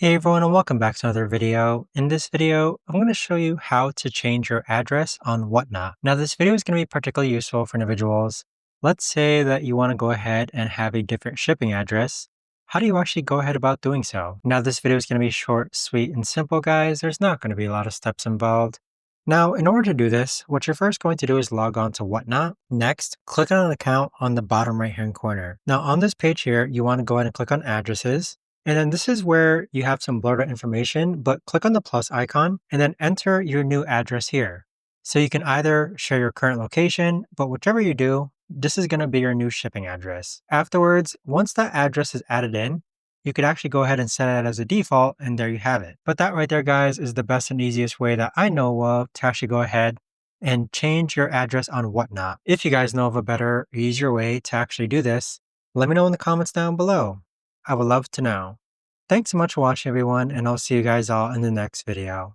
Hey everyone and welcome back to another video. In this video, I'm going to show you how to change your address on Whatnot. Now this video is going to be particularly useful for individuals. Let's say that you want to go ahead and have a different shipping address. How do you actually go ahead about doing so? Now this video is going to be short, sweet, and simple guys. There's not going to be a lot of steps involved. Now, in order to do this, what you're first going to do is log on to Whatnot. Next, click on an account on the bottom right hand corner. Now on this page here, you want to go ahead and click on addresses. And then this is where you have some blurred out information, but click on the plus icon and then enter your new address here. So you can either share your current location, but whichever you do, this is going to be your new shipping address. Afterwards, once that address is added in, you could actually go ahead and set it as a default and there you have it. But that right there, guys, is the best and easiest way that I know of to actually go ahead and change your address on Whatnot. If you guys know of a better, easier way to actually do this, let me know in the comments down below. I would love to know. Thanks so much for watching everyone, and I'll see you guys all in the next video.